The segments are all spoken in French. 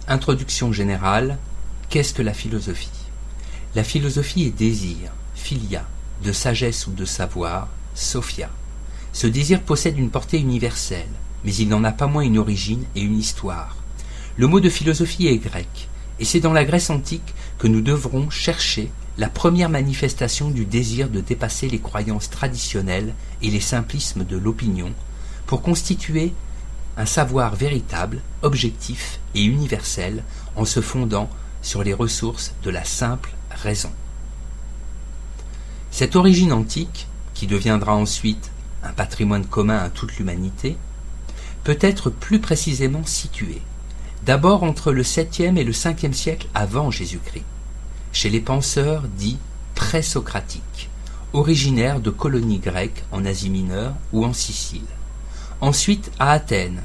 Introduction générale. Qu'est-ce que la philosophie? La philosophie est désir, philia, de sagesse ou de savoir, sophia. Ce désir possède une portée universelle, mais il n'en a pas moins une origine et une histoire. Le mot de philosophie est grec, et c'est dans la Grèce antique que nous devrons chercher la première manifestation du désir de dépasser les croyances traditionnelles et les simplismes de l'opinion, pour constituer un savoir véritable, objectif et universel en se fondant sur les ressources de la simple raison. Cette origine antique, qui deviendra ensuite un patrimoine commun à toute l'humanité, peut être plus précisément située, d'abord entre le 7e et le 5e siècle avant Jésus-Christ, chez les penseurs dits présocratiques, originaires de colonies grecques en Asie mineure ou en Sicile. Ensuite à Athènes,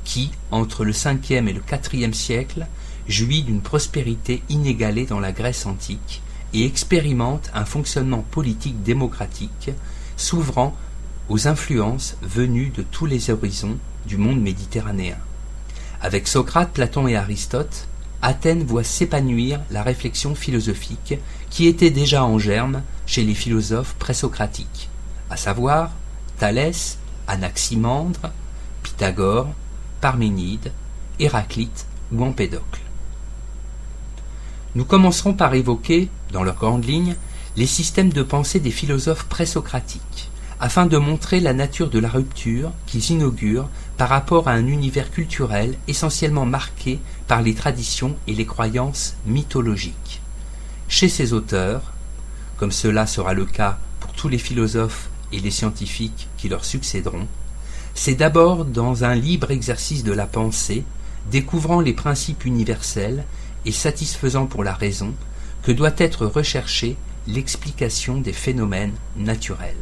qui, entre le 5e et le 4e siècle, jouit d'une prospérité inégalée dans la Grèce antique et expérimente un fonctionnement politique démocratique s'ouvrant aux influences venues de tous les horizons du monde méditerranéen. Avec Socrate, Platon et Aristote, Athènes voit s'épanouir la réflexion philosophique qui était déjà en germe chez les philosophes présocratiques, à savoir Thalès, Anaximandre, Pythagore, Parménide, Héraclite ou Empédocle. Nous commencerons par évoquer, dans leurs grandes lignes, les systèmes de pensée des philosophes présocratiques, afin de montrer la nature de la rupture qu'ils inaugurent par rapport à un univers culturel essentiellement marqué par les traditions et les croyances mythologiques. Chez ces auteurs, comme cela sera le cas pour tous les philosophes et les scientifiques qui leur succéderont, c'est d'abord dans un libre exercice de la pensée, découvrant les principes universels et satisfaisant pour la raison, que doit être recherchée l'explication des phénomènes naturels.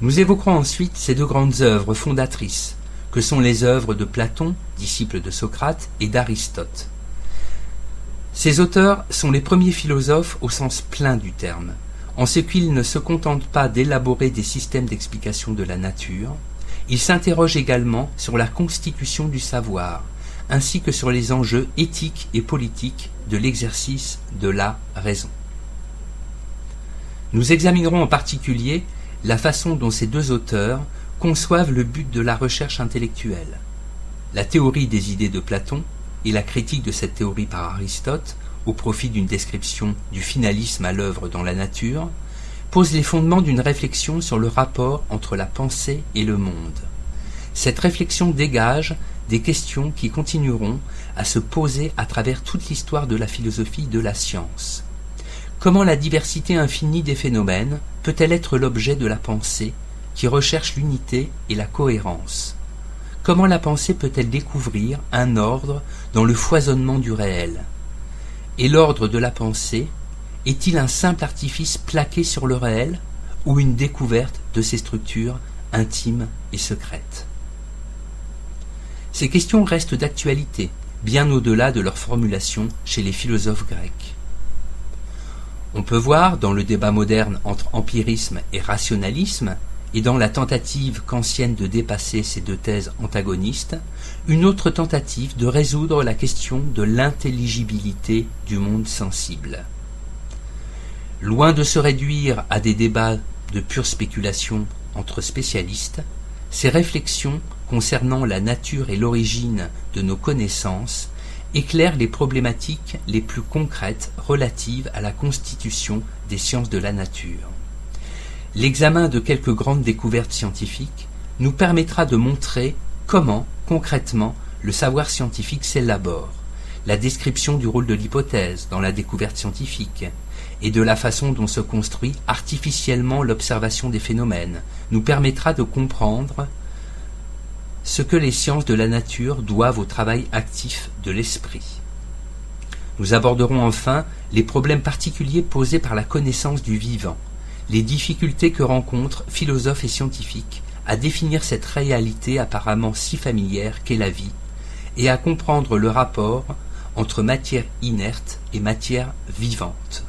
Nous évoquerons ensuite ces deux grandes œuvres fondatrices, que sont les œuvres de Platon, disciple de Socrate, et d'Aristote. Ces auteurs sont les premiers philosophes au sens plein du terme, en ce qu'ils ne se contentent pas d'élaborer des systèmes d'explication de la nature, ils s'interrogent également sur la constitution du savoir, ainsi que sur les enjeux éthiques et politiques de l'exercice de la raison. Nous examinerons en particulier la façon dont ces deux auteurs conçoivent le but de la recherche intellectuelle. La théorie des idées de Platon et la critique de cette théorie par Aristote, au profit d'une description du finalisme à l'œuvre dans la nature, posent les fondements d'une réflexion sur le rapport entre la pensée et le monde. Cette réflexion dégage des questions qui continueront à se poser à travers toute l'histoire de la philosophie de la science. Comment la diversité infinie des phénomènes peut-elle être l'objet de la pensée qui recherche l'unité et la cohérence? Comment la pensée peut-elle découvrir un ordre dans le foisonnement du réel? Et l'ordre de la pensée est-il un simple artifice plaqué sur le réel ou une découverte de ses structures intimes et secrètes? Ces questions restent d'actualité, bien au-delà de leur formulation chez les philosophes grecs. On peut voir, dans le débat moderne entre empirisme et rationalisme, et dans la tentative kantienne de dépasser ces deux thèses antagonistes, une autre tentative de résoudre la question de l'intelligibilité du monde sensible. Loin de se réduire à des débats de pure spéculation entre spécialistes, ces réflexions concernant la nature et l'origine de nos connaissances éclairent les problématiques les plus concrètes relatives à la constitution des sciences de la nature. L'examen de quelques grandes découvertes scientifiques nous permettra de montrer comment, concrètement, le savoir scientifique s'élabore, la description du rôle de l'hypothèse dans la découverte scientifique, et de la façon dont se construit artificiellement l'observation des phénomènes, nous permettra de comprendre ce que les sciences de la nature doivent au travail actif de l'esprit. Nous aborderons enfin les problèmes particuliers posés par la connaissance du vivant, les difficultés que rencontrent philosophes et scientifiques à définir cette réalité apparemment si familière qu'est la vie, et à comprendre le rapport entre matière inerte et matière vivante.